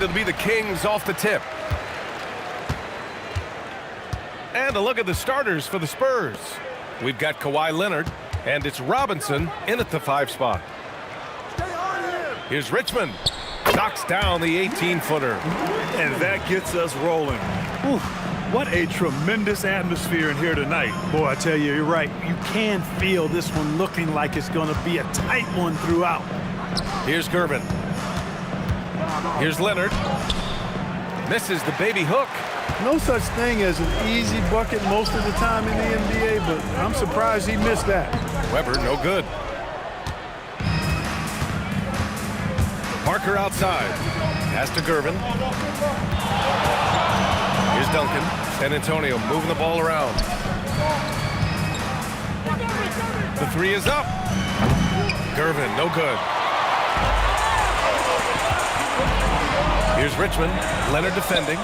And it'll be the Kings off the tip. And a look at the starters for the Spurs. We've got Kawhi Leonard, and it's Robinson in at the 5 spot. Here's Richmond. Knocks down the 18-footer. And that gets us rolling. Whew, what a tremendous atmosphere in here tonight. Boy, I tell you, you're right. You can feel this one looking like it's going to be a tight one throughout. Here's Gervin. Here's Leonard. Misses the baby hook. No such thing as an easy bucket most of the time in the NBA, but I'm surprised he missed that. Weber, no good. Parker outside. Pass to Gervin. Here's Duncan. San Antonio moving the ball around. The 3 is up. Gervin, no good. Here's Richmond. Leonard defending.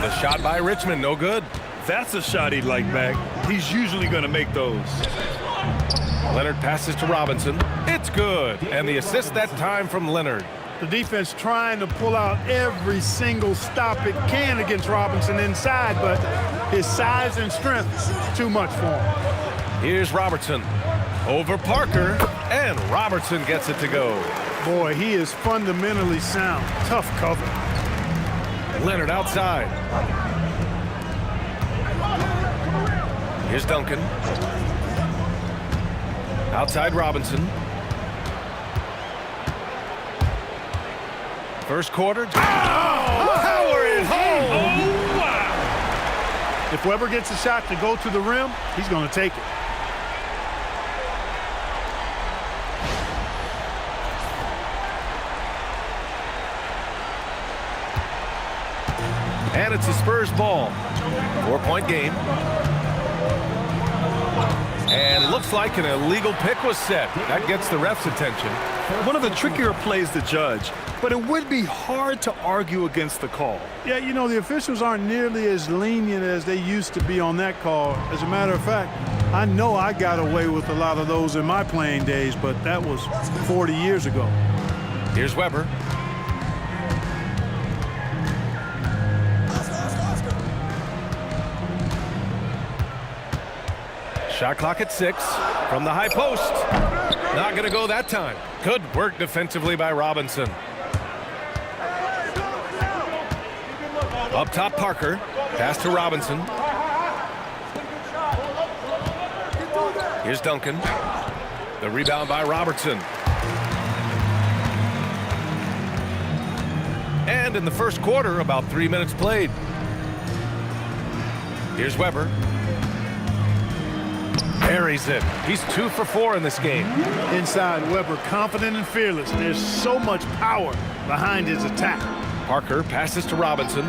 The shot by Richmond, no good. That's a shot he'd like back. He's usually going to make those. Leonard passes to Robinson. It's good. And the assist that time from Leonard. The defense trying to pull out every single stop it can against Robinson inside, but his size and strength is too much for him. Here's Robertson. Over Parker. And Robertson gets it to go. Boy, he is fundamentally sound. Tough cover. Leonard outside. Here's Duncan. Outside Robinson. First quarter. Oh, power it home. Oh, wow. If Weber gets a shot to go to the rim, he's going to take it. And it's the Spurs ball. 4-point game. And looks like an illegal pick was set. That gets the ref's attention. One of the trickier plays to judge, but it would be hard to argue against the call. Yeah, you know, the officials aren't nearly as lenient as they used to be on that call. As a matter of fact, I know I got away with a lot of those in my playing days, but that was 40 years ago. Here's Weber. Shot clock at 6 from the high post. Not going to go that time. Good work defensively by Robinson. Up top, Parker. Pass to Robinson. Here's Duncan. The rebound by Robertson. And in the first quarter, about 3 minutes played. Here's Weber. Buries it. He's 2 for 4 in this game. Inside, Weber confident and fearless. There's so much power behind his attack. Parker passes to Robinson.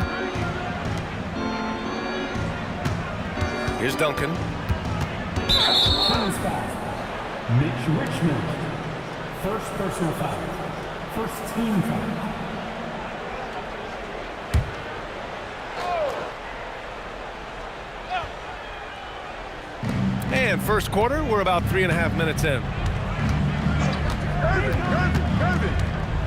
Here's Duncan. Mitch Richmond. First personal foul. First team foul. And first quarter, we're about 3.5 minutes in.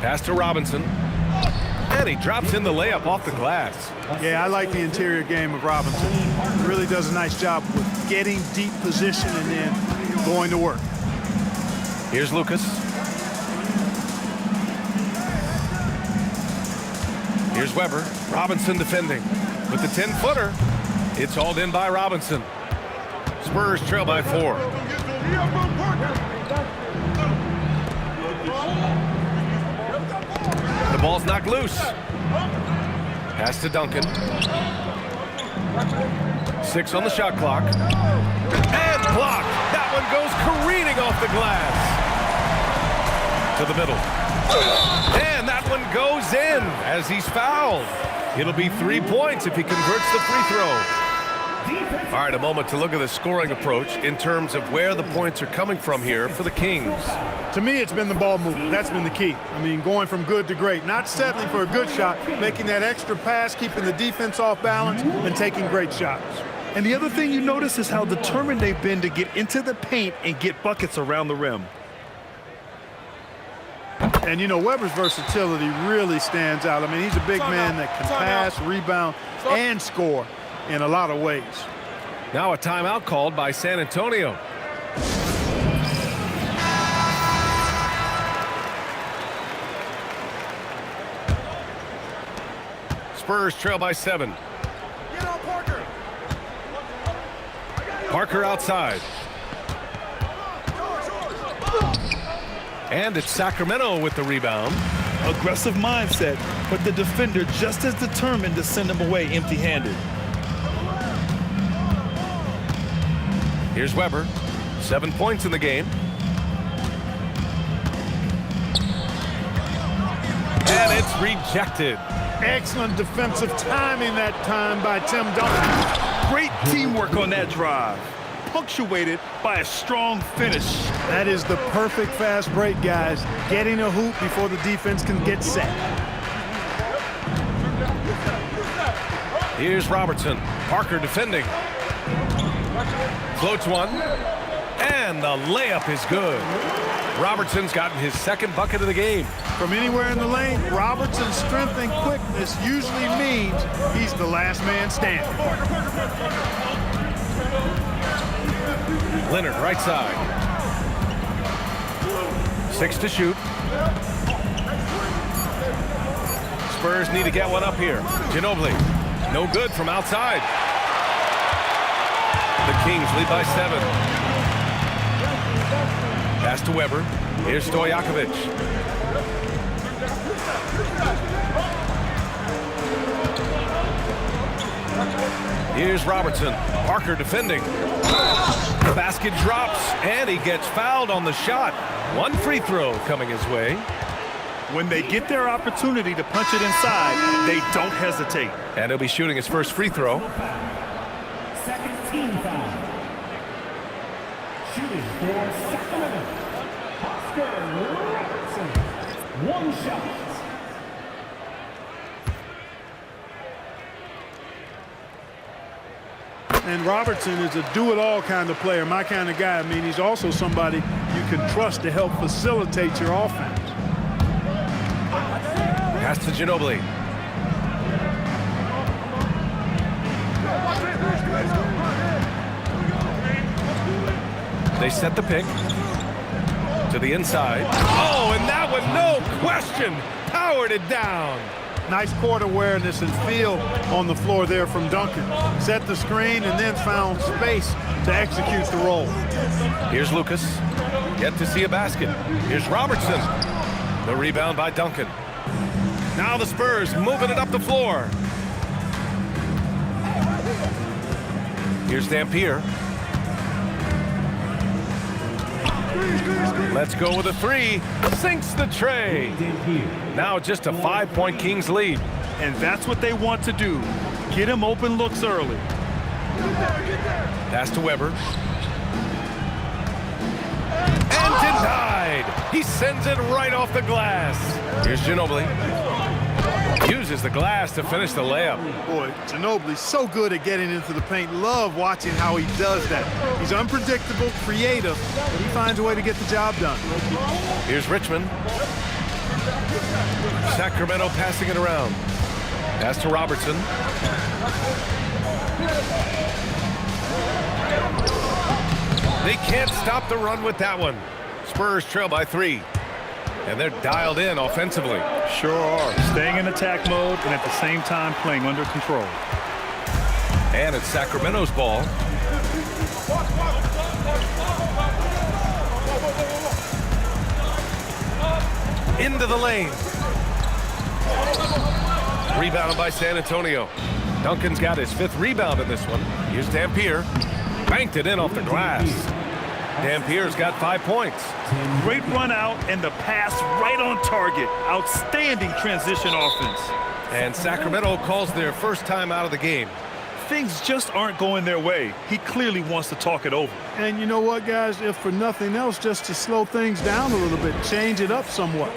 Pass to Robinson. And he drops in the layup off the glass. Yeah, I like the interior game of Robinson. He really does a nice job with getting deep position and then going to work. Here's Lucas. Here's Weber. Robinson defending. With the 10-footer, it's hauled in by Robinson. Spurs trail by 4. The ball's knocked loose. Pass to Duncan. 6 on the shot clock. And blocked. That one goes careening off the glass. To the middle. And that one goes in as he's fouled. It'll be 3 points if he converts the free throw. All right, a moment to look at the scoring approach in terms of where the points are coming from here for the Kings. To me, it's been the ball movement. That's been the key. I mean, going from good to great. Not settling for a good shot, making that extra pass, keeping the defense off balance, and taking great shots. And the other thing you notice is how determined they've been to get into the paint and get buckets around the rim. And, you know, Weber's versatility really stands out. I mean, he's a big man that can pass, rebound, and score in a lot of ways. Now a timeout called by San Antonio. Spurs trail by 7. Parker outside. And it's Sacramento with the rebound. Aggressive mindset, but the defender just as determined to send him away empty-handed. Here's Weber. 7 points in the game. And it's rejected. Excellent defensive timing that time by Tim Duncan. Great teamwork on that drive, punctuated by a strong finish. That is the perfect fast break, guys. Getting a hoop before the defense can get set. Here's Robertson. Parker defending. Floats one. And the layup is good. Robertson's gotten his second bucket of the game. From anywhere in the lane, Robertson's strength and quickness usually means he's the last man standing. Leonard, right side. 6 to shoot. Spurs need to get one up here. Ginobili, no good from outside. The Kings lead by 7. Pass to Weber. Here's Stojakovic. Here's Robertson. Parker defending. The basket drops, and he gets fouled on the shot. One free throw coming his way. When they get their opportunity to punch it inside, they don't hesitate. And he'll be shooting his first free throw. Second team foul. Shooting for Sacramento. Oscar Robertson. One shot. And Robertson is a do-it-all kind of player, my kind of guy. I mean, he's also somebody you can trust to help facilitate your offense. Pass to Ginobili. They set the pick to the inside. Oh, and that one, no question, powered it down. Nice court awareness and feel on the floor there from Duncan. Set the screen and then found space to execute the roll. Here's Lucas. Yet to see a basket. Here's Robertson. The rebound by Duncan. Now the Spurs moving it up the floor. Here's Dampier. Let's go with a 3. Sinks the tray. Now just a 5-point Kings lead. And that's what they want to do. Get him open looks early. Pass to Weber. And denied. He sends it right off the glass. Here's Ginobili. Uses the glass to finish the layup. Boy, Ginobili's so good at getting into the paint. Love watching how he does that. He's unpredictable, creative, but he finds a way to get the job done. Here's Richmond. Sacramento passing it around. Pass to Robertson. They can't stop the run with that one. Spurs trail by 3. And they're dialed in offensively. Sure are. Staying in attack mode and at the same time playing under control. And it's Sacramento's ball. Into the lane. Rebounded by San Antonio. Duncan's got his 5th rebound in this one. Here's Dampier. Banked it in off the glass. Dampier's got 5 points. Great run out and the pass right on target. Outstanding transition offense. And Sacramento calls their first time out of the game. Things just aren't going their way. He clearly wants to talk it over. And you know what, guys? If for nothing else, just to slow things down a little bit, change it up somewhat.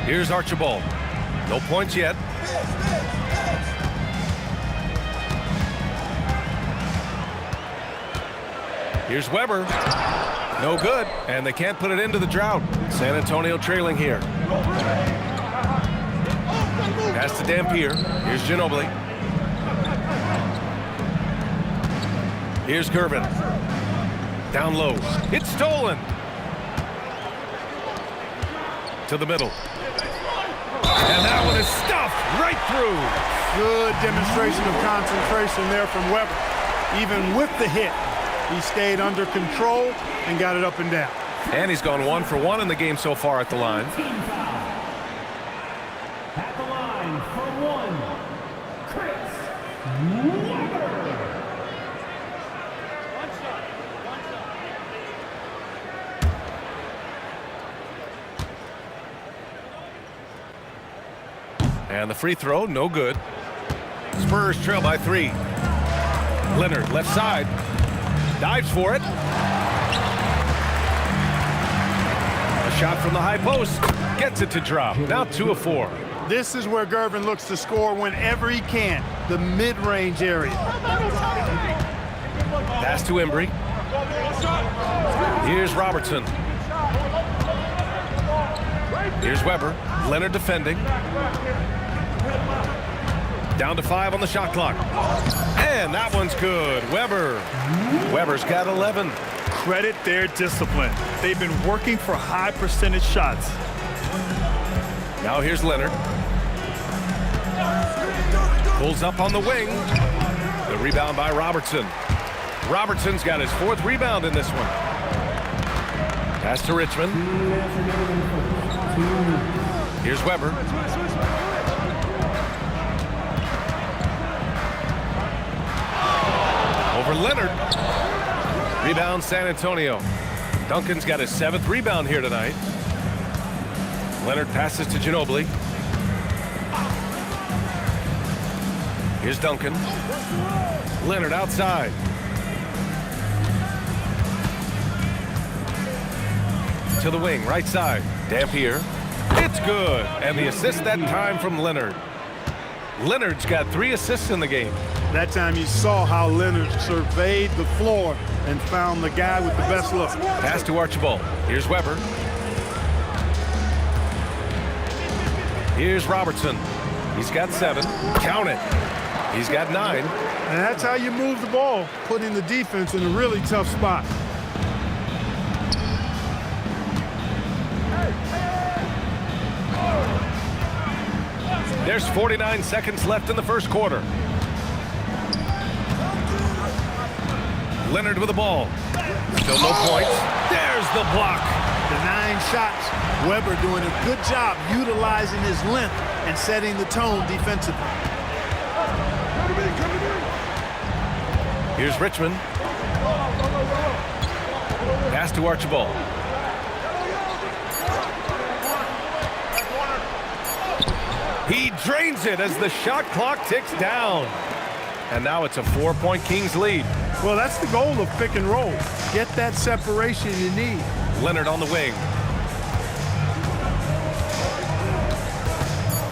Here's Archibald. No points yet. Here's Weber. No good, and they can't put it into the drought. San Antonio trailing here. Pass to Dampier. Here's Ginobili. Here's Gervin. Down low. It's stolen. To the middle. And that one is stuffed right through. Good demonstration of concentration there from Weber. Even with the hit, he stayed under control and got it up and down. And he's gone 1 for 1 in the game so far at the line. At the line for one, Chris Weber. And the free throw, no good. Spurs trail by 3. Leonard, left side. Dives for it. A shot from the high post. Gets it to drop. Now 2 of 4. This is where Gervin looks to score whenever he can, the mid-range area. Pass to Embry. Here's Robertson. Here's Weber. Leonard defending. Down to 5 on the shot clock. And that one's good. Weber's got 11. Credit their discipline. They've been working for high percentage shots. Now here's Leonard. Pulls up on the wing. The rebound by Robertson. Robertson's got his 4th rebound in this one. Pass to Richmond. Here's Weber. Over Leonard. Rebound San Antonio. Duncan's got his 7th rebound here tonight. Leonard passes to Ginobili. Here's Duncan. Leonard outside. To the wing, right side. Dampier. It's good. And the assist that time from Leonard. Leonard's got 3 assists in the game. That time you saw how Leonard surveyed the floor and found the guy with the best look. Pass to Archibald. Here's Weber. Here's Robertson. He's got 7. Count it. He's got 9. And that's how you move the ball, putting the defense in a really tough spot. There's 49 seconds left in the first quarter. Leonard with the ball. Still no points. There's the block. The 9 shots. Weber doing a good job utilizing his length and setting the tone defensively. Here's Richmond. Pass to Archibald. He drains it as the shot clock ticks down. And now it's a 4-point Kings lead. Well, that's the goal of pick and roll. Get that separation you need. Leonard on the wing.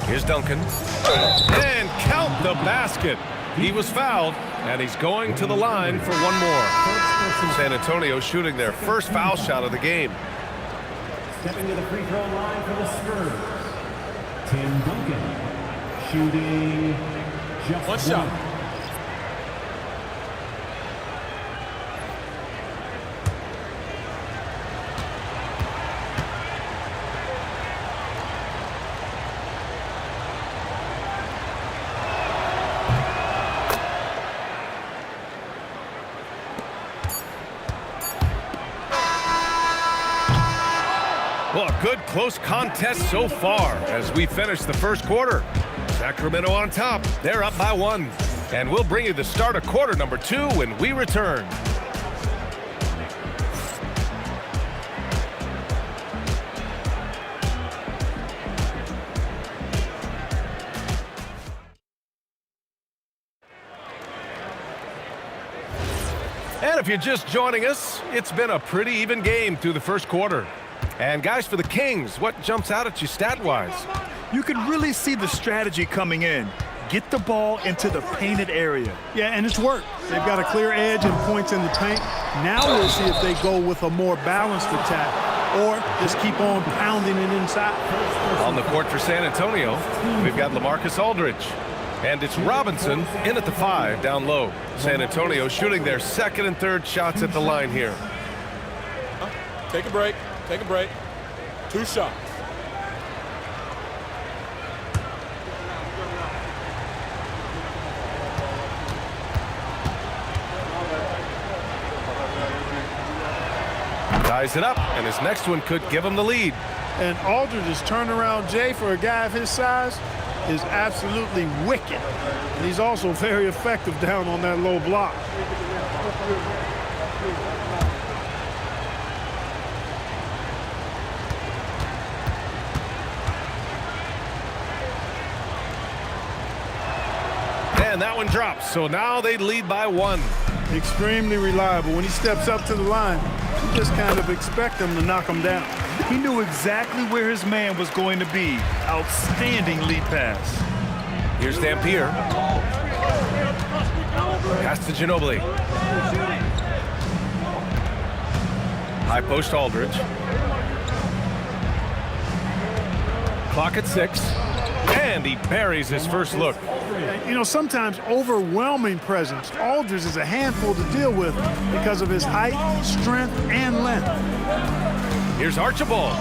Here's Duncan. And count the basket. He was fouled, and he's going to the line for one more. San Antonio shooting their first foul shot of the game. Stepping to the free throw line for the Spurs, Tim Duncan, shooting just one shot. Well, a good close contest so far as we finish the first quarter. Sacramento on top. They're up by 1. And we'll bring you the start of quarter number 2 when we return. And if you're just joining us, it's been a pretty even game through the first quarter. And guys, for the Kings, what jumps out at you stat-wise? You can really see the strategy coming in. Get the ball into the painted area. Yeah, and it's worked. They've got a clear edge and points in the paint. Now we'll see if they go with a more balanced attack or just keep on pounding it inside. On the court for San Antonio, we've got LaMarcus Aldridge. And it's Robinson in at the 5 down low. San Antonio shooting their second and third shots at the line here. Take a break. Take a break. 2 shots. Ties it up, and his next one could give him the lead. And Aldridge's turnaround, Jay, for a guy of his size, is absolutely wicked. And he's also very effective down on that low block. And that one drops, so now they lead by 1. Extremely reliable. When he steps up to the line, you just kind of expect him to knock him down. He knew exactly where his man was going to be. Outstanding lead pass. Here's Dampier. Pass to Ginobili. High post Aldridge. Clock at 6. And he buries his first look. You know, sometimes overwhelming presence. Aldridge is a handful to deal with because of his height, strength, and length. Here's Archibald.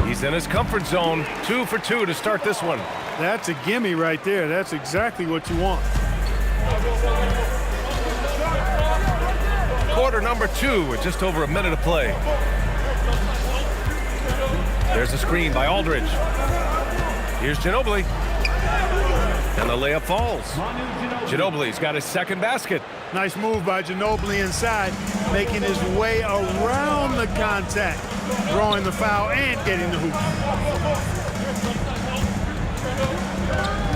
He's in his comfort zone. 2 for 2 to start this one. That's a gimme right there. That's exactly what you want. Quarter number 2 with just over a minute to play. There's a screen by Aldridge. Here's Ginobili. And the layup falls. Ginobili's got his second basket. Nice move by Ginobili inside, making his way around the contact, drawing the foul and getting the hoop.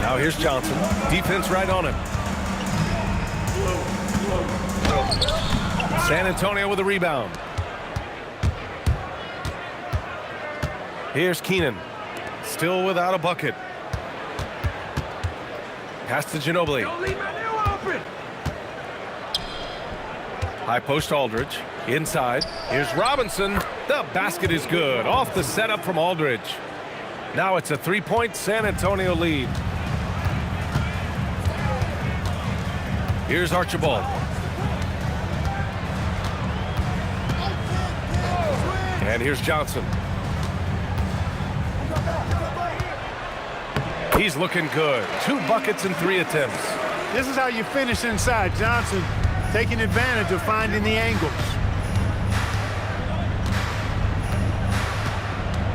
Now here's Johnson. Defense right on him. San Antonio with a rebound. Here's Keenan. Still without a bucket. Pass to Ginobili. High post Aldridge. Inside. Here's Robinson. The basket is good. Off the setup from Aldridge. Now it's a 3-point San Antonio lead. Here's Archibald. And here's Johnson. He's looking good. 2 buckets and 3 attempts. This is how you finish inside. Johnson taking advantage of finding the angles.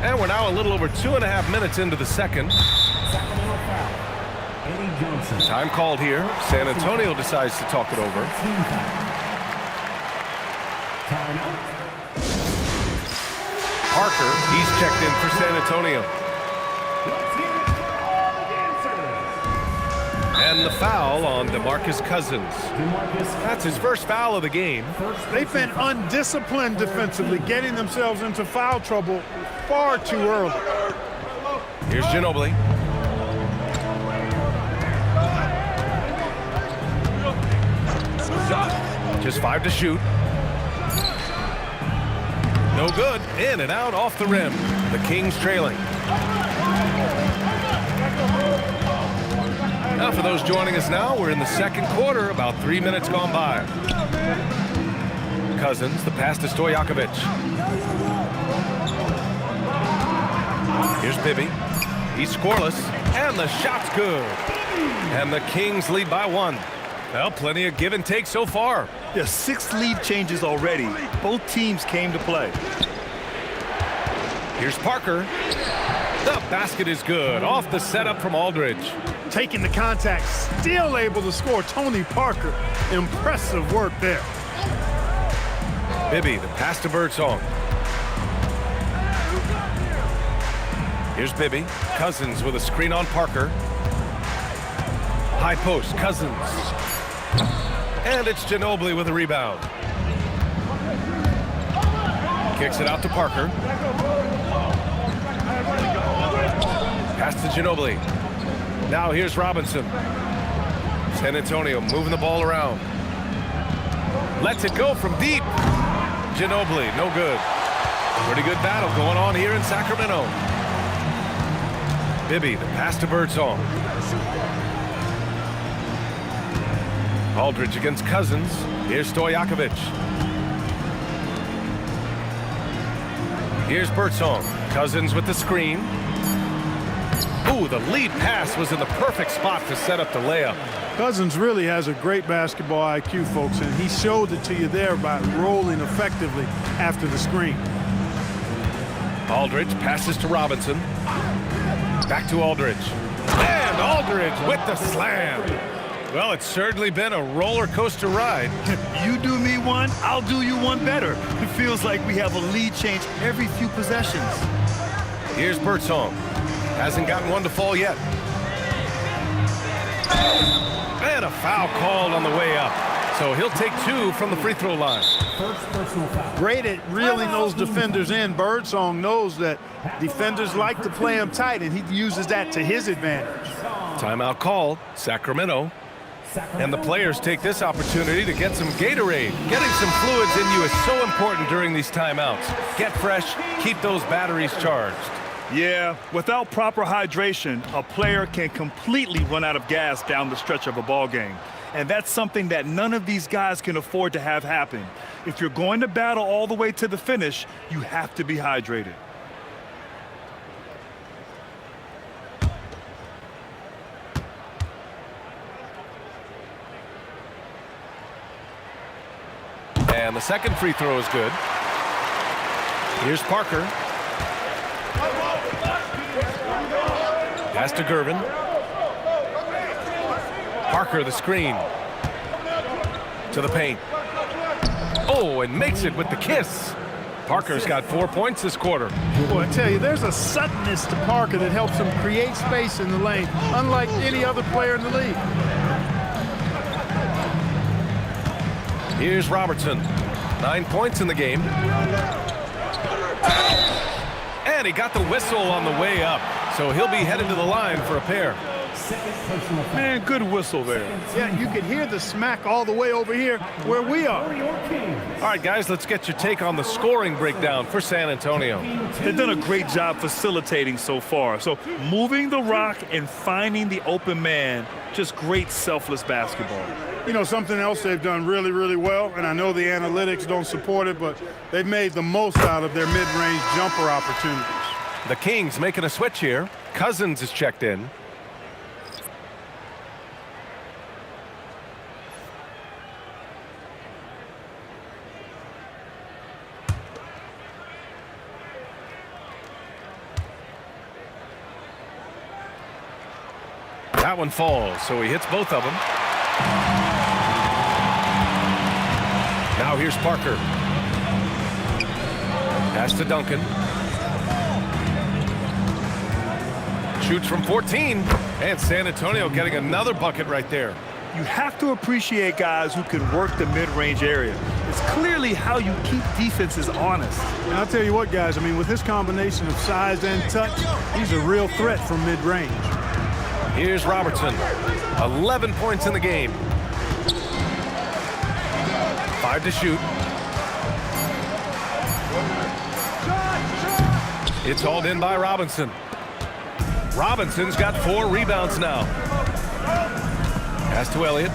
And we're now a little over 2.5 minutes into the second. Time called here. San Antonio decides to talk it over. Parker, he's checked in for San Antonio. And the foul on DeMarcus Cousins. That's his first foul of the game. They've been undisciplined defensively, getting themselves into foul trouble far too early. Here's Ginobili. Just 5 to shoot. No good. In and out off the rim. The Kings trailing. Now for those joining us now, we're in the second quarter, about 3 minutes gone by. Cousins, the pass to Stojakovic. Here's Bibby. He's scoreless, and the shot's good. And the Kings lead by 1. Well, plenty of give and take so far. There's 6 lead changes already. Both teams came to play. Here's Parker. The basket is good. Off the setup from Aldridge. Taking the contact, still able to score. Tony Parker, impressive work there. Bibby, the pass to Birdsong. Here's Bibby. Cousins with a screen on Parker. High post, Cousins. And it's Ginobili with a rebound. Kicks it out to Parker. Pass to Ginobili. Now here's Robinson. San Antonio moving the ball around. Lets it go from deep. Ginobili, no good. Pretty good battle going on here in Sacramento. Bibby, the pass to Birdsong. Aldridge against Cousins. Here's Stojakovic. Here's Birdsong. Cousins with the screen. Ooh, the lead pass was in the perfect spot to set up the layup. Cousins really has a great basketball IQ, folks, and he showed it to you there by rolling effectively after the screen. Aldridge passes to Robinson. Back to Aldridge. And Aldridge with the slam. Well, it's certainly been a roller coaster ride. You do me one, I'll do you one better. It feels like we have a lead change every few possessions. Here's Birdsong. Hasn't gotten one to fall yet. And a foul called on the way up. So he'll take 2 from the free throw line. First personal foul. Great at reeling those defenders in. Birdsong knows that defenders like to play him tight, and he uses that to his advantage. Timeout called, Sacramento. And the players take this opportunity to get some Gatorade. Getting some fluids in you is so important during these timeouts. Get fresh, keep those batteries charged. Yeah, without proper hydration, a player can completely run out of gas down the stretch of a ball game. And that's something that none of these guys can afford to have happen. If you're going to battle all the way to the finish, you have to be hydrated. And the second free throw is good. Here's Parker. Pass to Gervin. Parker the screen. To the paint. Oh, and makes it with the kiss. Parker's got 4 points this quarter. Boy, I tell you, there's a suddenness to Parker that helps him create space in the lane, unlike any other player in the league. Here's Robertson. 9 points in the game. And he got the whistle on the way up. So he'll be headed to the line for a pair. Man, good whistle there. Yeah, you could hear the smack all the way over here where we are. All right, guys, let's get your take on the scoring breakdown for San Antonio. They've done a great job facilitating so far. So moving the rock and finding the open man, just great selfless basketball. You know, something else they've done really, really well, and I know the analytics don't support it, but they've made the most out of their mid-range jumper opportunities. The Kings making a switch here. Cousins is checked in. That one falls, so he hits both of them. Now here's Parker. Pass to Duncan. Shoots from 14, and San Antonio getting another bucket right there. You have to appreciate guys who can work the mid-range area. It's clearly how you keep defenses honest. And I'll tell you what, guys, I mean, with his combination of size and touch, he's a real threat from mid-range. Here's Robertson. 11 points in the game. 5 to shoot. It's hauled in by Robinson. Robinson's got 4 rebounds now. Pass to Elliott.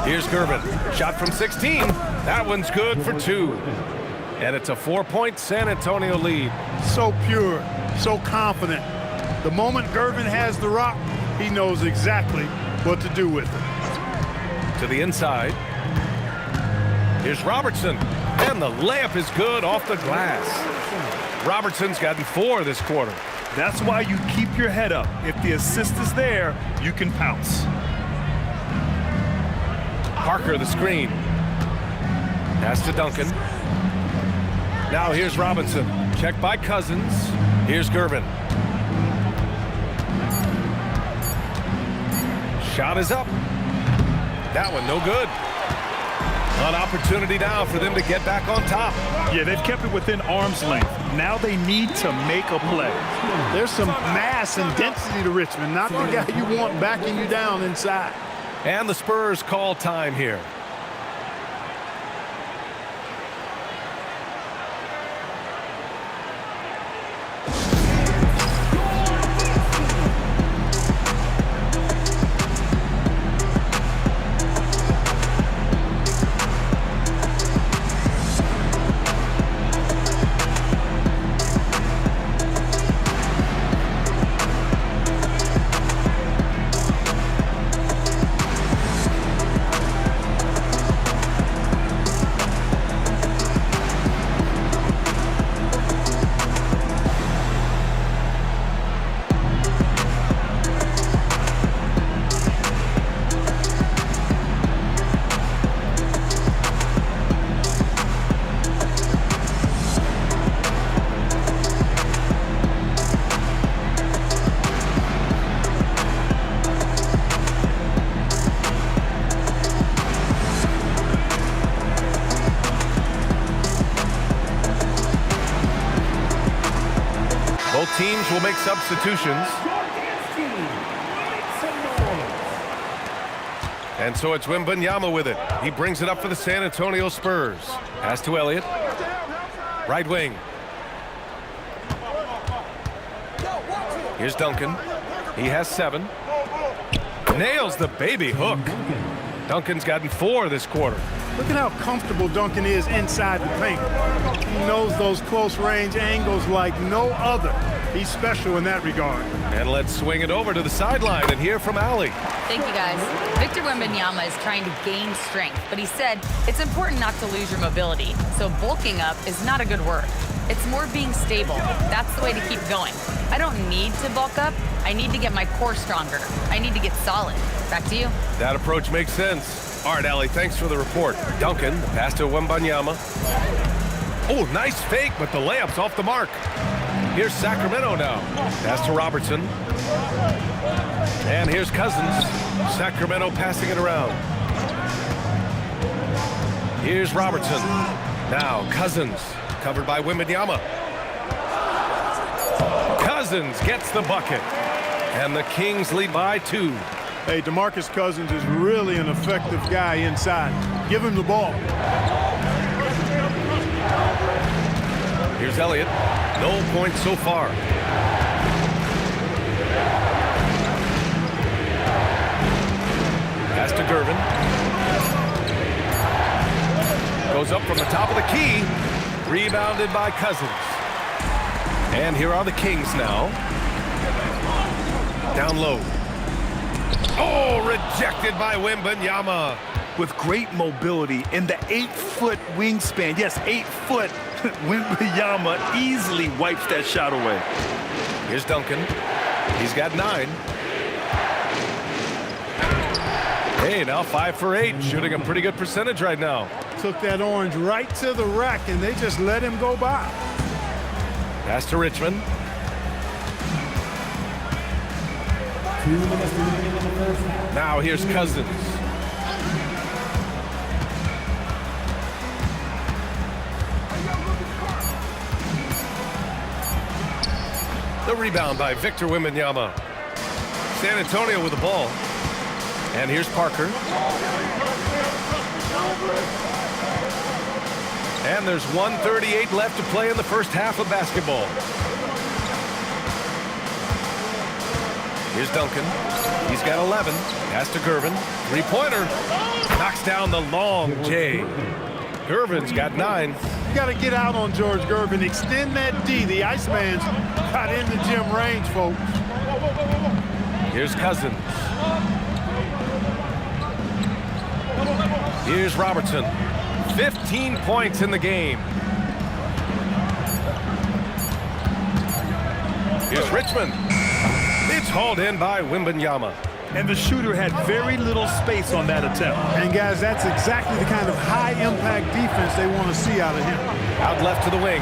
Here's Gervin. Shot from 16. That one's good for 2. And it's a 4-point San Antonio lead. So pure, so confident. The moment Gervin has the rock, he knows exactly what to do with it. To the inside. Here's Robertson. And the layup is good off the glass. Robertson's gotten 4 this quarter. That's why you keep your head up. If the assist is there, you can pounce. Parker the screen. Pass to Duncan. Now here's Robinson. Checked by Cousins. Here's Gervin. Shot is up. That one no good. An opportunity now for them to get back on top. Yeah, they've kept it within arm's length. Now they need to make a play. There's some mass and density to Richmond, not the guy you want backing you down inside. And the Spurs call time here. Both teams will make substitutions. And so it's Wembanyama with it. He brings it up for the San Antonio Spurs. Pass to Elliott. Right wing. Here's Duncan. He has 7. Nails the baby hook. Duncan's gotten 4 this quarter. Look at how comfortable Duncan is inside the paint. He knows those close range angles like no other. He's special in that regard. And let's swing it over to the sideline and hear from Allie. Thank you, guys. Victor Wembanyama is trying to gain strength, but he said it's important not to lose your mobility. So bulking up is not a good word. It's more being stable. That's the way to keep going. I don't need to bulk up. I need to get my core stronger. I need to get solid. Back to you. That approach makes sense. All right, Allie, thanks for the report. Duncan, the pass to Wembanyama. Oh, nice fake, but the layup's off the mark. Here's Sacramento now. Pass to Robertson. And here's Cousins. Sacramento passing it around. Here's Robertson. Now Cousins, covered by Wembanyama. Cousins gets the bucket. And the Kings lead by 2. Hey, DeMarcus Cousins is really an effective guy inside. Give him the ball. Here's Elliott. No points so far. Pass to Gervin. Goes up from the top of the key. Rebounded by Cousins. And here are the Kings now. Down low. Oh, rejected by Wembanyama. With great mobility in the 8-foot wingspan. Yes, 8 foot. Wembanyama easily wipes that shot away. Here's Duncan. He's got 9. Hey, now 5 for 8. Shooting a pretty good percentage right now. Took that orange right to the rack, and they just let him go by. Pass to Richmond. 2 minutes remaining in the first half. Now here's Cousins. The rebound by Victor Wembanyama. San Antonio with the ball. And here's Parker. And there's 1:38 left to play in the first half of basketball. Here's Duncan. He's got 11. Pass to Gervin. 3-pointer. Knocks down the long J. Gervin's got 9. You got to get out on George Gervin. Extend that D. The Iceman's got in the gym range, folks. Here's Cousins. Here's Robertson. 15 points in the game. Here's Richmond. It's hauled in by Wembanyama. And the shooter had very little space on that attempt. And, guys, that's exactly the kind of high-impact defense they want to see out of him. Out left to the wing.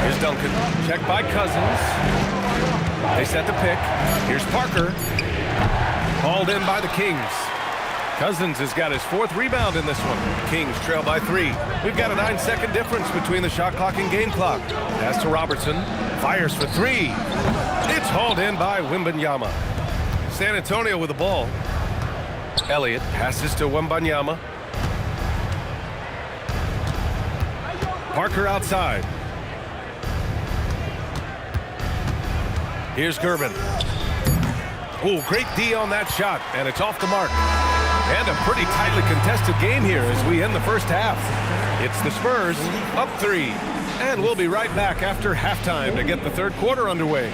Here's Duncan. Checked by Cousins. They set the pick. Here's Parker. Hauled in by the Kings. Cousins has got his 4th rebound in this one. Kings trail by 3. We've got a 9-second difference between the shot clock and game clock. Pass to Robertson. Fires for 3. It's hauled in by Wembanyama. San Antonio with the ball. Elliott passes to Wembanyama. Parker outside. Here's Gerben. Oh, great D on that shot, and it's off the mark. And a pretty tightly contested game here as we end the first half. It's the Spurs up 3. And we'll be right back after halftime to get the third quarter underway.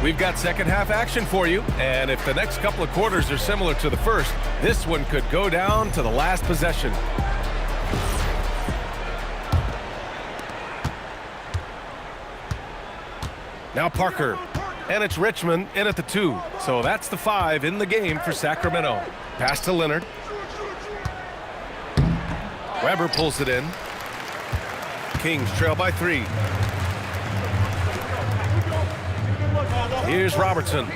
We've got second half action for you, and if the next couple of quarters are similar to the first, this one could go down to the last possession. Now Parker, and it's Richmond in at the 2, so that's the 5 in the game for Sacramento. Pass to Leonard. Weber pulls it in. Kings trail by 3. Here's Robertson.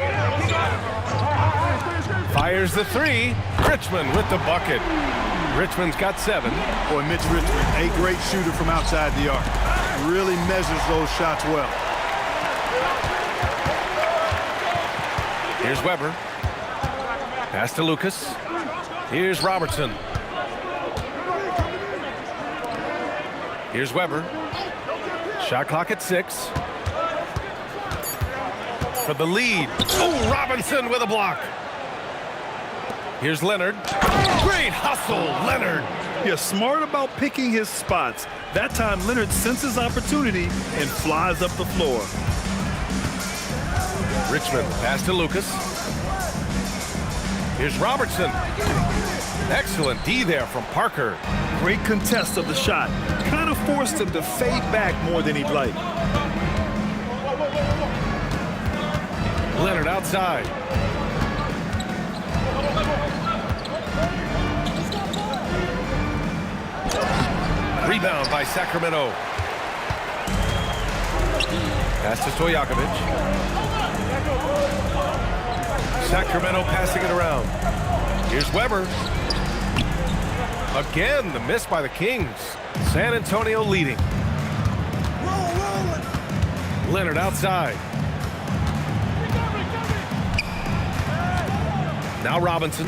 Fires the 3. Richmond with the bucket. Richmond's got 7. Boy, Mitch Richmond, a great shooter from outside the arc. Really measures those shots well. Here's Weber. Pass to Lucas. Here's Robertson. Here's Weber. Shot clock at 6. For the lead. Oh, Robinson with a block. Here's Leonard. Great hustle, Leonard. Yeah, smart about picking his spots. That time, Leonard senses opportunity and flies up the floor. Richmond, pass to Lucas. Here's Robertson. Excellent D there from Parker. Great contest of the shot. Kind of forced him to fade back more than he'd like. Leonard outside. Rebound by Sacramento. Pass to Stojakovic. Sacramento passing it around. Here's Weber. Again, the miss by the Kings. San Antonio leading. Leonard outside. Now Robinson.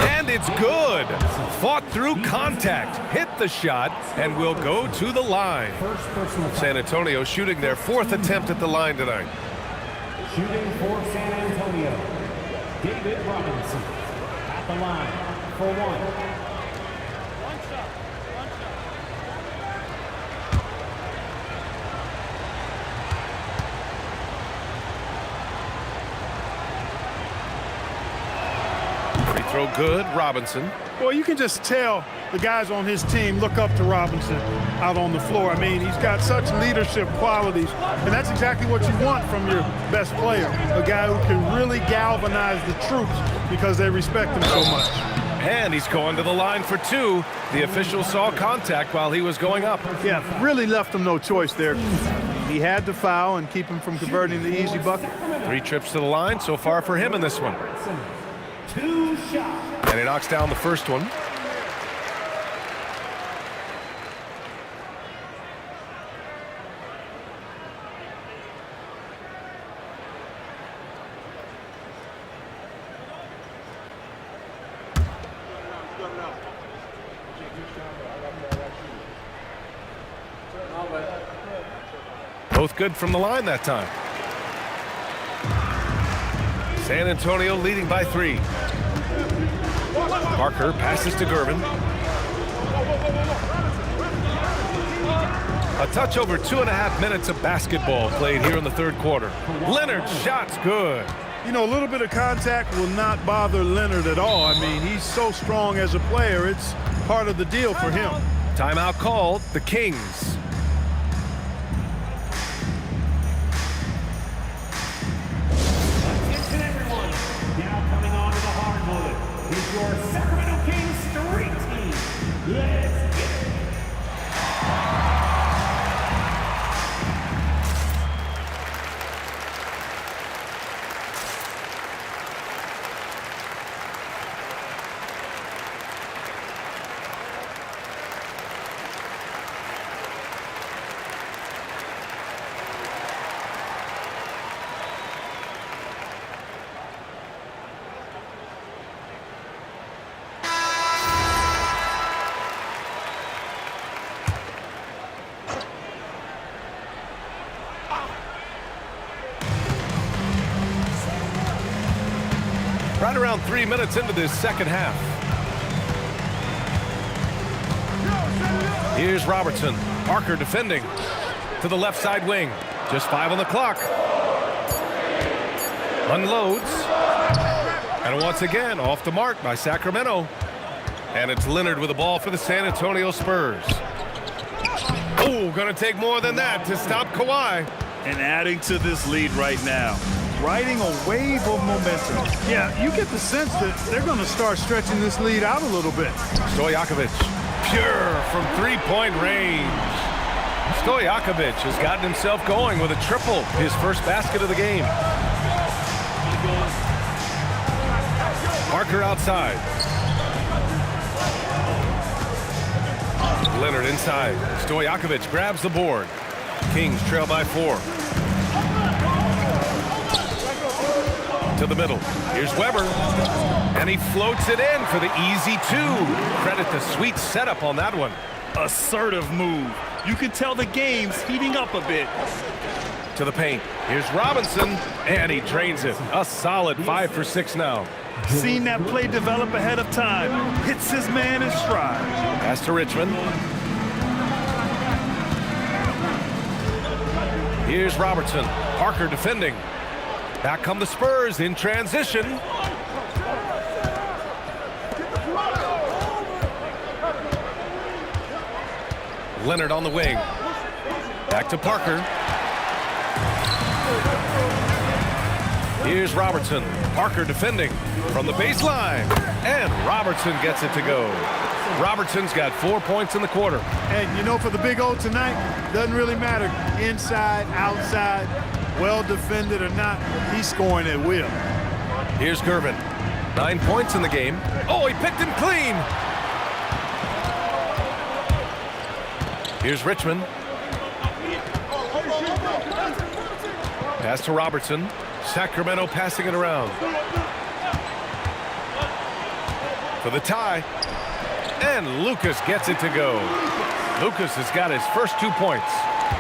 And it's good. Fought through contact, hit the shot, and will go to the line. San Antonio shooting their 4th attempt at the line tonight. Shooting for San Antonio, David Robinson at the line for 1. Throw good, Robinson. Well, you can just tell the guys on his team look up to Robinson out on the floor. I mean, he's got such leadership qualities, and that's exactly what you want from your best player, a guy who can really galvanize the troops because they respect him so much. And he's going to the line for 2. The official saw contact while he was going up. Yeah, really left him no choice there. He had to foul and keep him from converting the easy bucket. 3 trips to the line so far for him in this one. 2 shots. And he knocks down the first one. Both good from the line that time. San Antonio leading by 3. Parker passes to Gervin. A touch over 2.5 minutes of basketball played here in the third quarter. Leonard's shot's good. You know, a little bit of contact will not bother Leonard at all. I mean, he's so strong as a player. It's part of the deal for him. Timeout called, the Kings. Attention everyone. Now coming on to the hardwood is your Sacramento Kings street team. Let's get it. Right around 3 minutes into this second half. Here's Robertson. Parker defending to the left side wing. Just 5 on the clock. Unloads. And once again, off the mark by Sacramento. And it's Leonard with the ball for the San Antonio Spurs. Oh, gonna take more than that to stop Kawhi. And adding to this lead right now. Riding a wave of momentum. Yeah, you get the sense that they're going to start stretching this lead out a little bit. Stojakovic, pure from three-point range. Stojakovic has gotten himself going with a triple, his first basket of the game. Parker outside. Leonard inside. Stojakovic grabs the board. Kings trail by 4. To the middle. Here's Weber. And he floats it in for the easy 2. Credit the sweet setup on that one. Assertive move. You can tell the game's heating up a bit. To the paint. Here's Robinson. And he drains it. A solid 5 for 6 now. Seen that play develop ahead of time. Hits his man in stride. Pass to Richmond. Here's Robertson. Parker defending. Back come the Spurs in transition. Leonard on the wing. Back to Parker. Here's Robertson. Parker defending from the baseline. And Robertson gets it to go. Robertson's got 4 points in the quarter. And, you know, for the Big O tonight, doesn't really matter. Inside, outside, well defended or not, he's scoring at will. Here's Gervin. 9 points in the game. Oh, he picked him clean. Here's Richmond. Pass to Robertson. Sacramento passing it around. For the tie. And Lucas gets it to go. Lucas has got his first 2 points.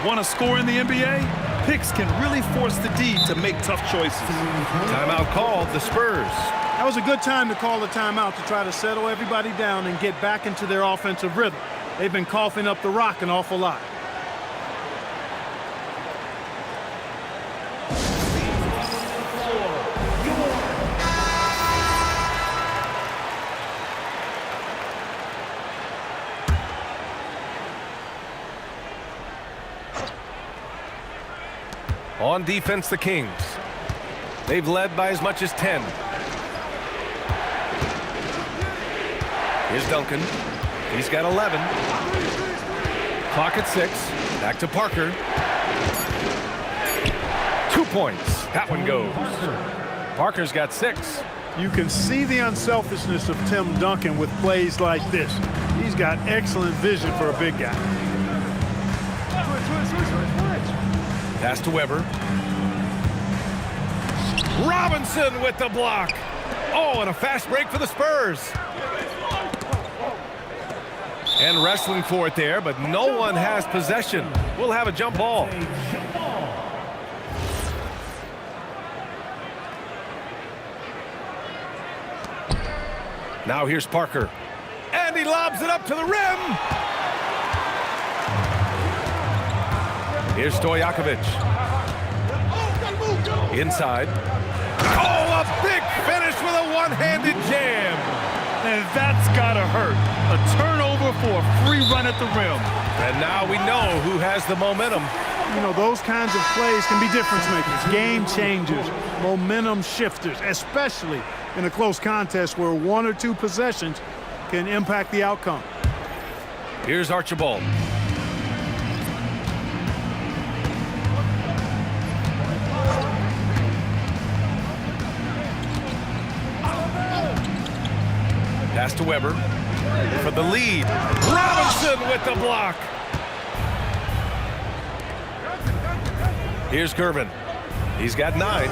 Want to score in the NBA? Picks can really force the D to make tough choices. Timeout called, the Spurs. That was a good time to call a timeout to try to settle everybody down and get back into their offensive rhythm. They've been coughing up the rock an awful lot. On defense, the Kings. They've led by as much as 10. Here's Duncan. He's got 11. Clock at 6. Back to Parker. 2 points. That one goes. Parker's got 6. You can see the unselfishness of Tim Duncan with plays like this. He's got excellent vision for a big guy. Pass to Weber. Robinson with the block. Oh, and a fast break for the Spurs. And wrestling for it there, but no one has possession. We'll have a jump ball. Now here's Parker. And he lobs it up to the rim. Here's Stojakovic. Inside. Oh, a big finish with a one-handed jam. And that's gotta hurt. A turnover for a free run at the rim. And now we know who has the momentum. You know, those kinds of plays can be difference makers, game changers, momentum shifters, especially in a close contest where 1 or 2 possessions can impact the outcome. Here's Archibald. Pass to Weber for the lead. Robinson with the block. Here's Gervin. He's got 9.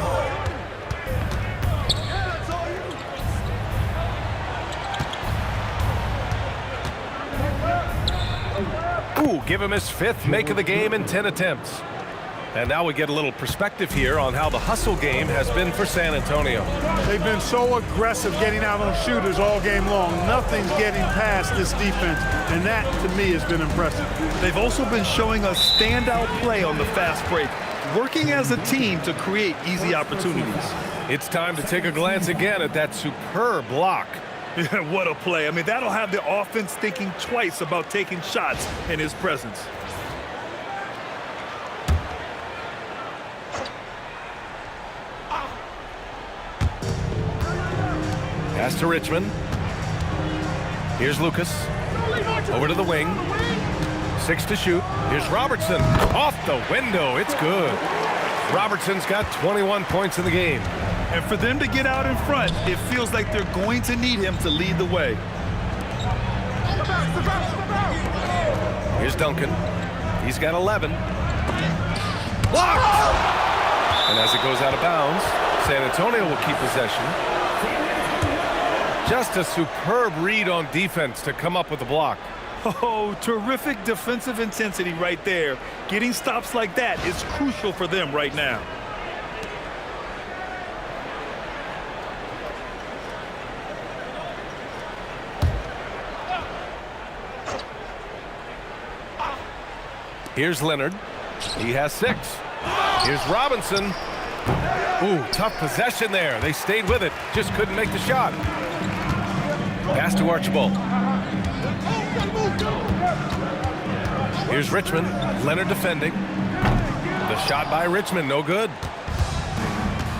Ooh, give him his 5th make of the game in 10 attempts. And now we get a little perspective here on how the hustle game has been for San Antonio. They've been so aggressive getting out on shooters all game long. Nothing's getting past this defense, and that, to me, has been impressive. They've also been showing us standout play on the fast break, working as a team to create easy opportunities. It's time to take a glance again at that superb block. What a play. I mean, that'll have the offense thinking twice about taking shots in his presence. Pass to Richmond. Here's Lucas. Over to the wing. 6 to shoot. Here's Robertson. Off the window. It's good. Robertson's got 21 points in the game. And for them to get out in front, it feels like they're going to need him to lead the way. Here's Duncan. He's got 11. Blocked! And as it goes out of bounds, San Antonio will keep possession. Just a superb read on defense to come up with the block. Oh, terrific defensive intensity right there. Getting stops like that is crucial for them right now. Here's Leonard. He has 6. Here's Robinson. Ooh, tough possession there. They stayed with it. Just couldn't make the shot. Pass to Archibald. Here's Richmond. Leonard defending. The shot by Richmond, no good.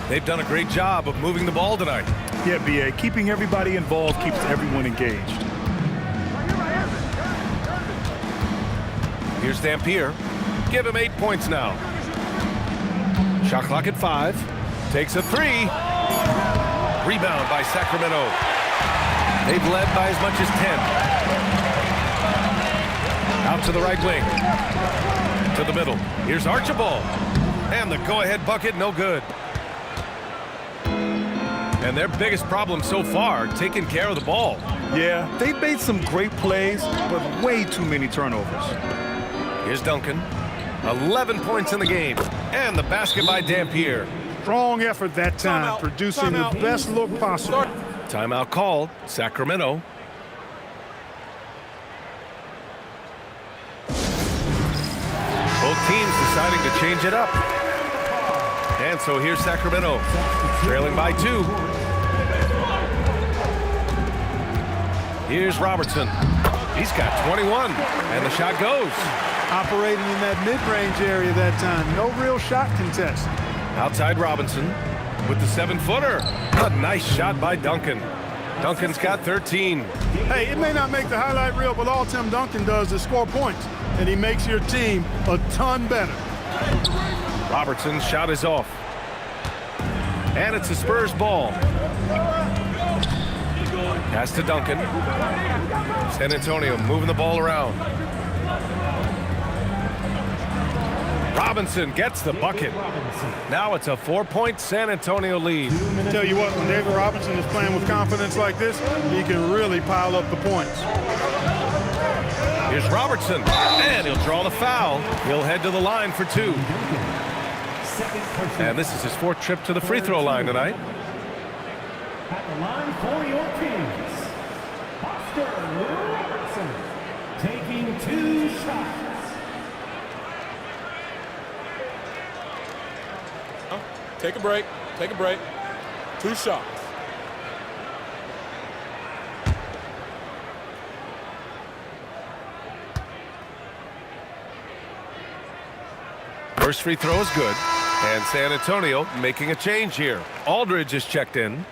They've done a great job of moving the ball tonight. Yeah, B.A., keeping everybody involved keeps everyone engaged. Here's Dampier. Give him 8 points now. Shot clock at 5. Takes a 3. Rebound by Sacramento. They've led by as much as 10. Out to the right wing. To the middle. Here's Archibald. And the go-ahead bucket, no good. And their biggest problem so far, taking care of the ball. Yeah, they've made some great plays, but way too many turnovers. Here's Duncan. 11 points in the game. And the basket by Dampier. Strong effort that time, producing the best look possible. Timeout called. Sacramento. Both teams deciding to change it up. And so here's Sacramento, trailing by 2. Here's Robertson. He's got 21, and the shot goes. Operating in that mid-range area that time. No real shot contest. Outside Robinson with the 7-footer. A nice shot by Duncan. Duncan's got 13. Hey, it may not make the highlight reel, but all Tim Duncan does is score points, and he makes your team a ton better. Robertson's shot is off. And it's a Spurs ball. Pass to Duncan. San Antonio moving the ball around. Robinson gets the bucket. Now it's a 4-point San Antonio lead. Tell you what, when David Robinson is playing with confidence like this, he can really pile up the points. Here's Robertson, and he'll draw the foul. He'll head to the line for 2. And this is his 4th trip to the free throw line tonight. At the line for your Kings, Oscar Robertson, taking 2 shots. Take a break. Take a break. 2 shots. First free throw is good. And San Antonio making a change here. Aldridge is checked in.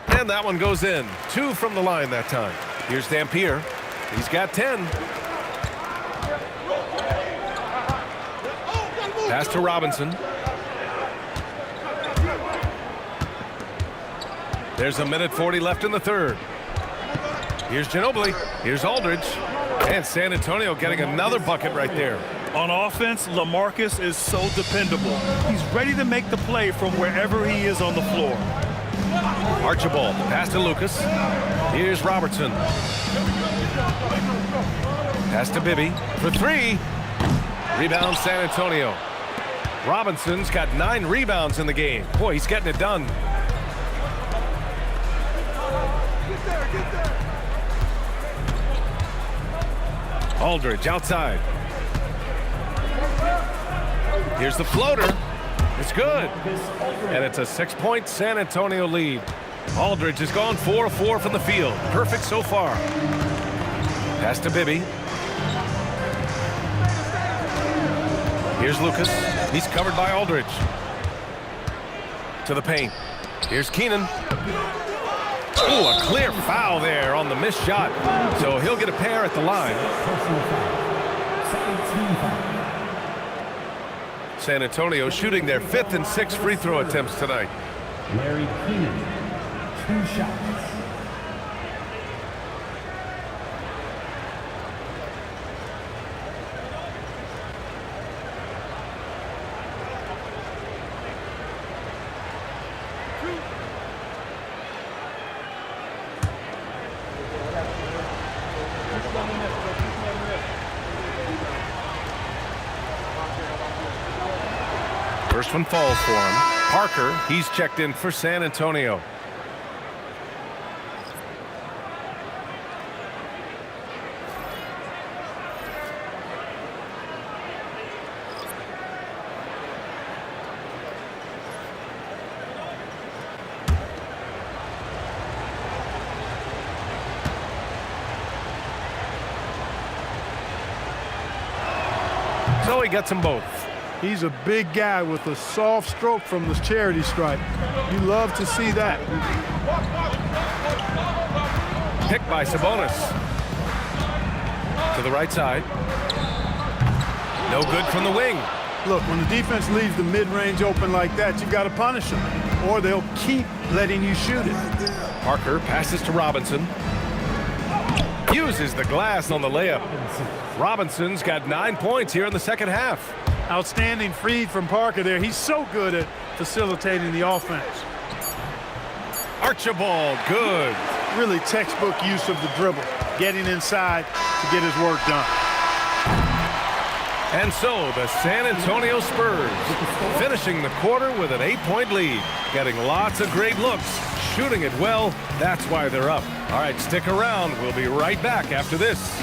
And that one goes in. 2 from the line that time. Here's Dampier. He's got 10. Pass to Robinson. There's a minute 40 left in the 3rd. Here's Ginobili. Here's Aldridge. And San Antonio getting another bucket right there. On offense, LaMarcus is so dependable. He's ready to make the play from wherever he is on the floor. Archibald, pass to Lucas. Here's Robertson. Pass to Bibby for 3. Rebound San Antonio. Robinson's got 9 rebounds in the game. Boy, he's getting it done. Aldridge outside. Here's the floater. It's good. And it's a 6-point San Antonio lead. Aldridge has gone 4 of 4 from the field. Perfect so far. Pass to Bibby. Here's Lucas. He's covered by Aldridge. To the paint. Here's Keenan. Oh, a clear foul there on the missed shot. So he'll get a pair at the line. San Antonio shooting their 5th and 6th free throw attempts tonight. Larry Keenan, 2 shots. First one falls for him. Parker, he's checked in for San Antonio. So he gets them both. He's a big guy with a soft stroke from the charity stripe. You love to see that. Picked by Sabonis. To the right side. No good from the wing. Look, when the defense leaves the mid-range open like that, you got to punish them, or they'll keep letting you shoot it. Parker passes to Robinson. Uses the glass on the layup. Robinson's got 9 points here in the second half. Outstanding feed from Parker there. He's so good at facilitating the offense. Archibald, good. Really textbook use of the dribble, getting inside to get his work done. And so the San Antonio Spurs finishing the quarter with an 8-point lead, getting lots of great looks, shooting it well. That's why they're up. All right, stick around. We'll be right back after this.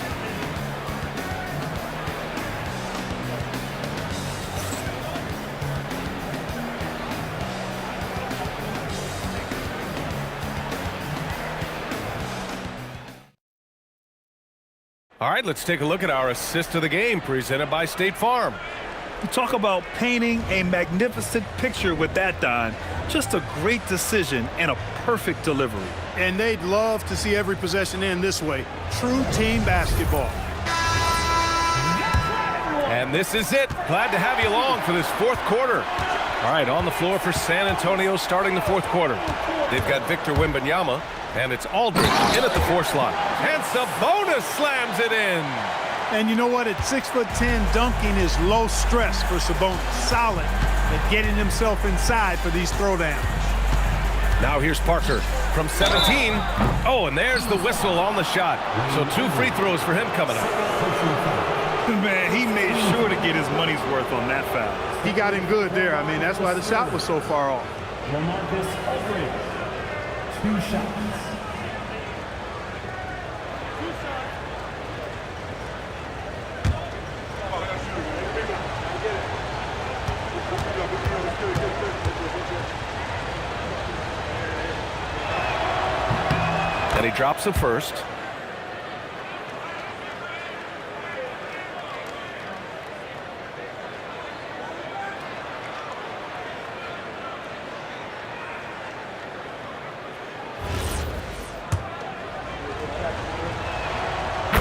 All right, let's take a look at our assist of the game presented by State Farm. You talk about painting a magnificent picture with that, Don. Just a great decision and a perfect delivery. And they'd love to see every possession end this way. True team basketball. And this is it. Glad to have you along for this 4th quarter. All right, on the floor for San Antonio starting the 4th quarter. They've got Victor Wembanyama, and it's Aldridge in at the 4 slot. And Sabonis slams it in. And you know what? At 6'10", dunking is low stress for Sabonis. Solid at getting himself inside for these throwdowns. Now here's Parker from 17. Oh, and there's the whistle on the shot. So 2 free throws for him coming up. Man, he made sure to get his money's worth on that foul. He got him good there. I mean, that's why the shot was so far off. LaMarcus Aldridge, 2 shots. And he drops the first.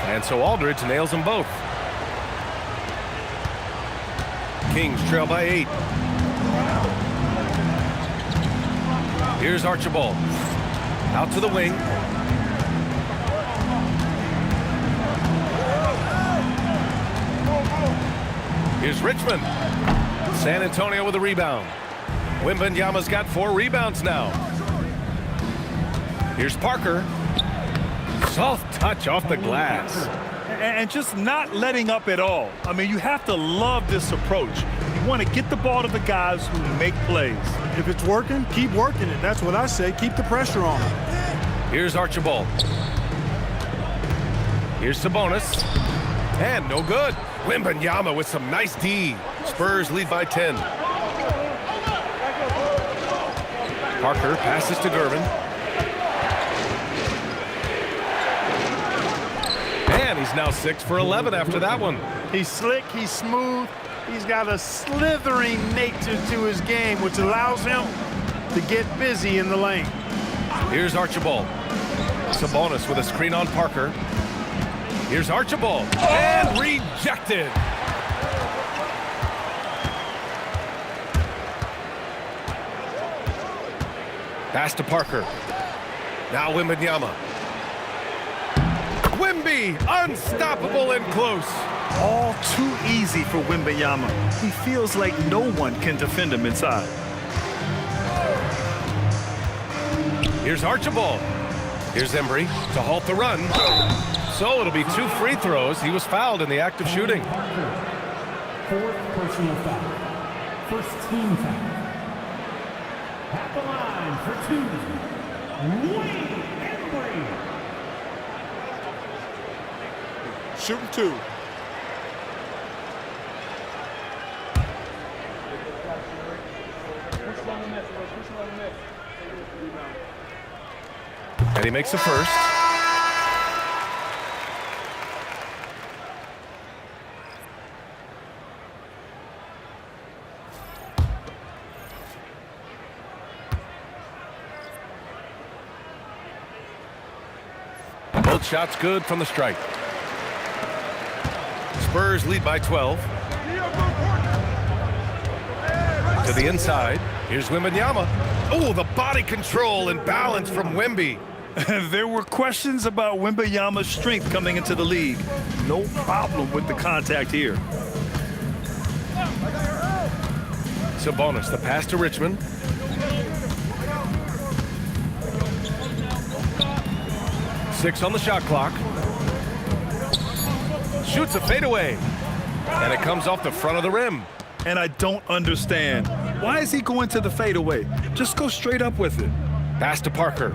And so Aldridge nails them both. Kings trail by 8. Here's Archibald. Out to the wing. Here's Richmond. San Antonio with a rebound. Wembanyama's got 4 rebounds now. Here's Parker. Soft touch off the glass. And just not letting up at all. I mean, you have to love this approach. You want to get the ball to the guys who make plays. If it's working, keep working it. That's what I say. Keep the pressure on him. Here's Archibald. Here's Sabonis. And no good. Wembanyama with some nice D. Spurs lead by 10. Parker passes to Gervin. And he's now 6 for 11 after that one. He's slick, he's smooth, he's got a slithering nature to his game, which allows him to get busy in the lane. Here's Archibald. Sabonis with a screen on Parker. Here's Archibald. And rejected. Pass to Parker. Now Wembanyama. Wemby, unstoppable and close. All too easy for Wembanyama. He feels like no one can defend him inside. Here's Archibald. Here's Embry to halt the run. So it'll be 2 free throws. He was fouled in the act of shooting. 4th personal foul. 1st team foul. At the line for 2. Wayne Embry. Shooting 2. And he makes the first. Both shots good from the strike. Spurs lead by 12. To the inside. Here's Wembanyama. Oh, the body control and balance from Wemby. There were questions about Wembanyama's strength coming into the league. No problem with the contact here. Sabonis, the pass to Richmond. Six on the shot clock. Shoots a fadeaway. And it comes off the front of the rim. And I don't understand. Why is he going to the fadeaway? Just go straight up with it. Pass to Parker.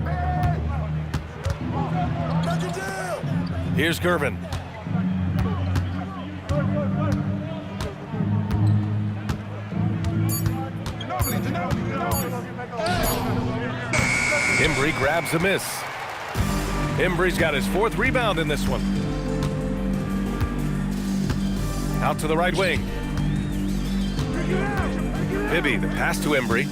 Here's Gervin. Embry grabs a miss. Embry's got his 4th rebound in this one. Out to the right wing. Bibby, the pass to Embry.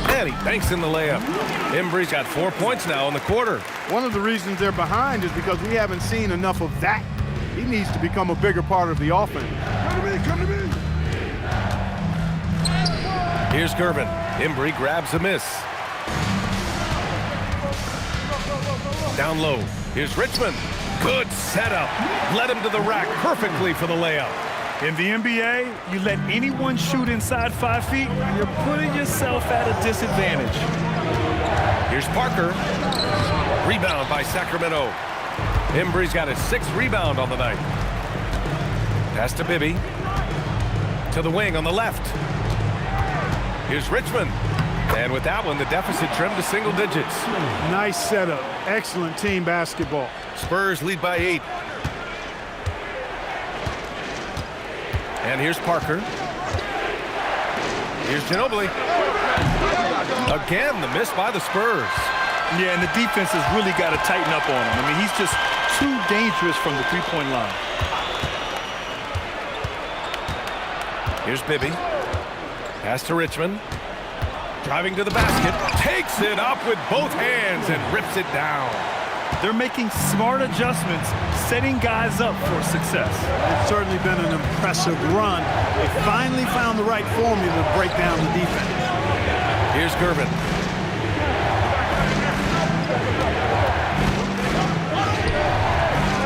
And he banks in the layup. Embry's got 4 points now in the quarter. One of the reasons they're behind is because we haven't seen enough of that. He needs to become a bigger part of the offense. Come to me. Here's Gervin. Embry grabs a miss. Down low. Here's Richmond. Good setup. Led him to the rack perfectly for the layup. In the NBA, you let anyone shoot inside 5 feet, you're putting yourself at a disadvantage. Here's Parker. Rebound by Sacramento. Embry's got his 6th rebound on the night. Pass to Bibby. To the wing on the left. Here's Richmond. And with that one, the deficit trimmed to single digits. Nice setup. Excellent team basketball. Spurs lead by 8. And here's Parker. Here's Ginobili. Again, the miss by the Spurs. Yeah, and the defense has really got to tighten up on him. I mean, he's just too dangerous from the three-point line. Here's Bibby. Pass to Richmond. Driving to the basket. Takes it up with both hands and rips it down. They're making smart adjustments, setting guys up for success. It's certainly been an impressive run. They finally found the right formula to break down the defense. Here's Gervin.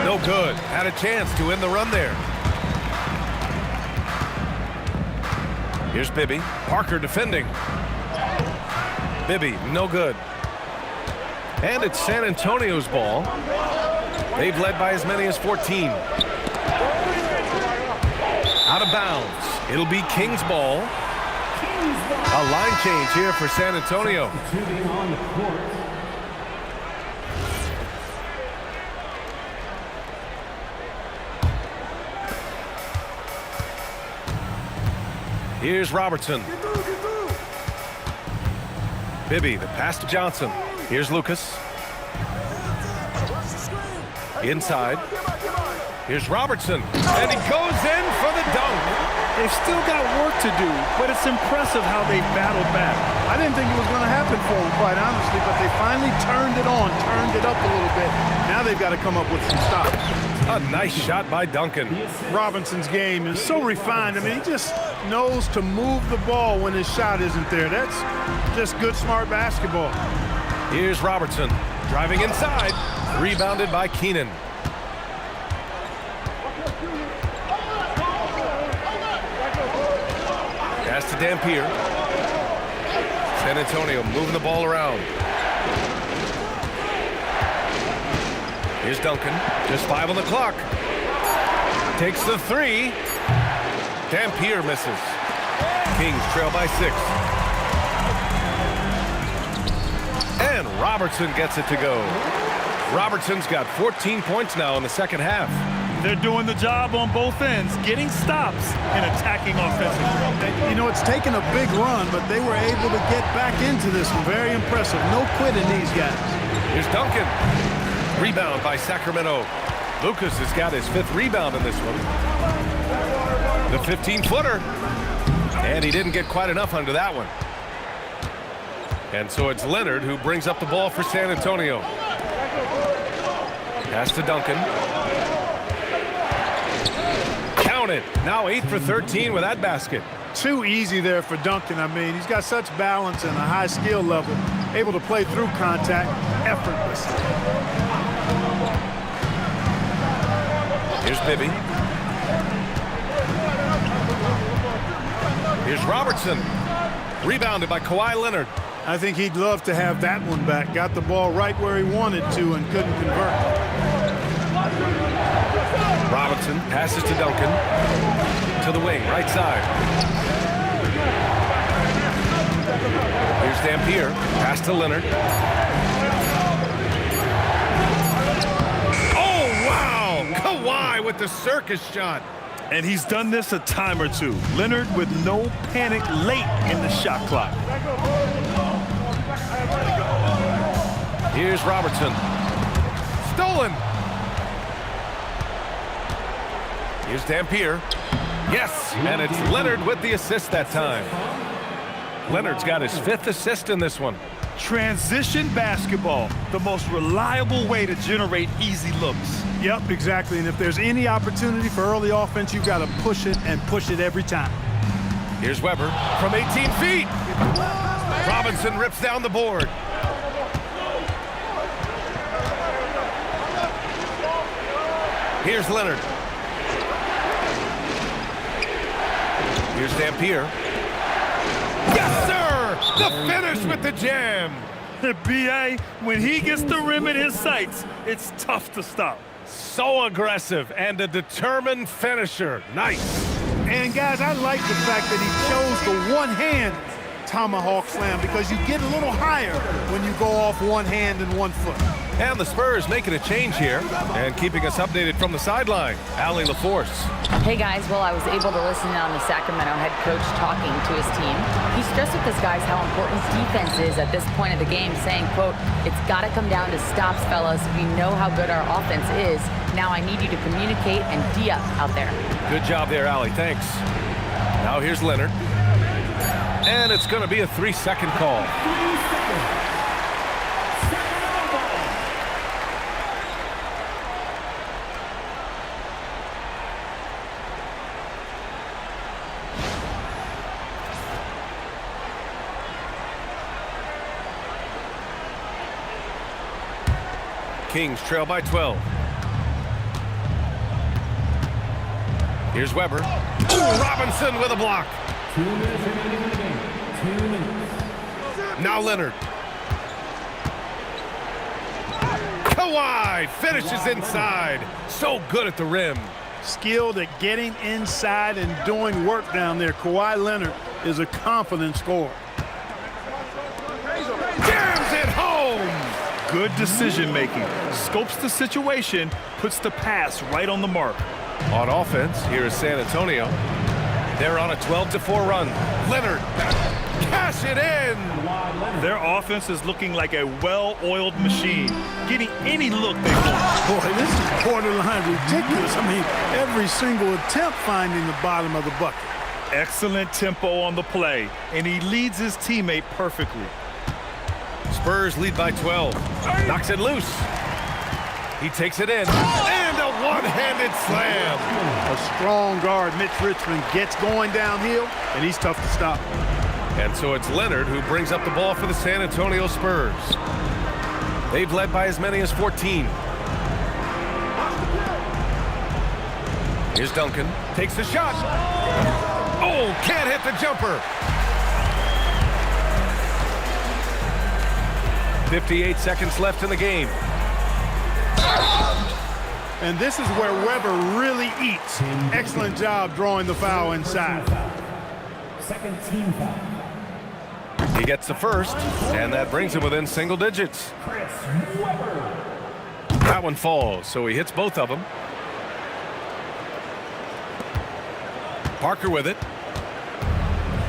No good. Had a chance to end the run there. Here's Bibby. Parker defending. Bibby, no good. And it's San Antonio's ball. They've led by as many as 14. Out of bounds. It'll be King's ball. A line change here for San Antonio. Here's Robertson. Bibby, the pass to Johnson. Here's Lucas. Inside. Here's Robertson. And he goes in for the dunk. They've still got work to do, but it's impressive how they battled back. I didn't think it was going to happen for them, quite honestly, but they finally turned it on, turned it up a little bit. Now they've got to come up with some stops. A nice shot by Duncan. Robinson's game is so refined. I mean, he just knows to move the ball when his shot isn't there. That's just good, smart basketball. Here's Robertson. Driving inside. Rebounded by Keenan. Pass to Dampier. San Antonio moving the ball around. Here's Duncan. Just 5 on the clock. Takes the 3. Dampier misses. Kings trail by 6. And Robertson gets it to go. Robertson's got 14 points now in the second half. They're doing the job on both ends, getting stops and attacking offensively. You know, it's taken a big run, but they were able to get back into this one. Very impressive. No quitting these guys. Here's Duncan. Rebound by Sacramento. Lucas has got his 5th rebound in this one. The 15-footer. And he didn't get quite enough under that one. And so it's Leonard who brings up the ball for San Antonio. Pass to Duncan. Count it. Now 8 for 13 with that basket. Too easy there for Duncan. I mean, he's got such balance and a high skill level. Able to play through contact effortlessly. Here's Bibby. Here's Robertson. Rebounded by Kawhi Leonard. I think he'd love to have that one back. Got the ball right where he wanted to and couldn't convert. Robinson passes to Duncan. To the wing, right side. Here's Dampier. Pass to Leonard. Oh, wow! Kawhi with the circus shot. And he's done this a time or two. Leonard with no panic late in the shot clock. Here's Robertson. Stolen. Here's Dampier. Yes, and it's Leonard with the assist that time. Leonard's got his 5th assist in this one. Transition basketball, the most reliable way to generate easy looks. Yep, exactly. And if there's any opportunity for early offense, you've got to push it and push it every time. Here's Weber from 18 feet. Robinson rips down the board. Here's Leonard. Here's Dampier. Yes, sir! The finish with the jam. B.A., when he gets the rim in his sights, it's tough to stop. So aggressive and a determined finisher. Nice. And, guys, I like the fact that he chose the one-hand tomahawk slam because you get a little higher when you go off one hand and 1 foot. And the Spurs making a change here and keeping us updated from the sideline. Allie LaForce. Hey guys, well, I was able to listen in on the Sacramento head coach talking to his team. He stressed with his guys how important defense is at this point of the game, saying, quote, "It's got to come down to stops, fellas. We know how good our offense is. Now I need you to communicate and D-up out there." Good job there, Allie. Thanks. Now here's Leonard. And it's going to be a 3-second call. Kings trail by 12. Here's Weber. Ooh, Robinson with a block. 2 minutes remaining in the game. 2 minutes. Now Leonard. Kawhi finishes inside. So good at the rim. Skilled at getting inside and doing work down there. Kawhi Leonard is a confident scorer. Jams it home. Good decision-making. Scopes the situation, puts the pass right on the mark. On offense, here is San Antonio. They're on a 12-4 run. Leonard, cash it in. Their offense is looking like a well-oiled machine, getting any look they want. Boy, this is borderline ridiculous. I mean, every single attempt finding the bottom of the bucket. Excellent tempo on the play, and he leads his teammate perfectly. Spurs lead by 12. Knocks it loose. He takes it in. And a one-handed slam. A strong guard, Mitch Richmond, gets going downhill, and he's tough to stop. And so it's Leonard who brings up the ball for the San Antonio Spurs. They've led by as many as 14. Here's Duncan. Takes the shot. Oh, can't hit the jumper. 58 seconds left in the game. And this is where Weber really eats. Excellent job drawing the foul inside. Second team foul. He gets the first, and that brings him within single digits. That one falls, so he hits both of them. Parker with it.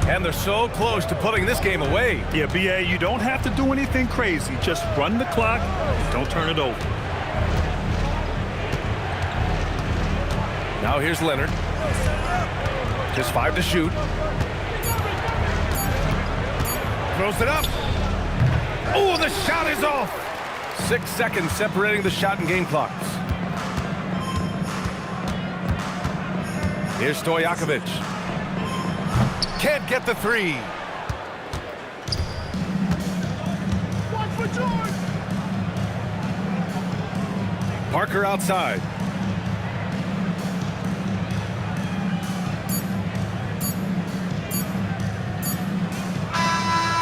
And they're so close to putting this game away. Yeah, B.A., you don't have to do anything crazy. Just run the clock. Don't turn it over. Now here's Leonard. Just 5 to shoot. Throws it up. Oh, the shot is off. 6 seconds separating the shot and game clocks. Here's Stojakovic. Can't get the three. Parker outside.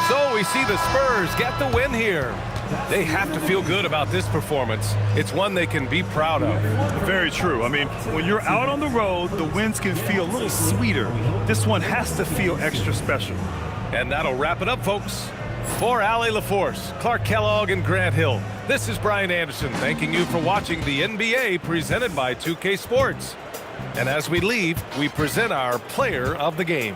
So we see the Spurs get the win here. They have to feel good about this performance. It's one they can be proud of. Very true. I mean, when you're out on the road, the wins can feel a little sweeter. This one has to feel extra special. And that'll wrap it up, folks. For Allie LaForce, Clark Kellogg, and Grant Hill, this is Brian Anderson thanking you for watching the NBA presented by 2K Sports. And as we leave, we present our player of the game.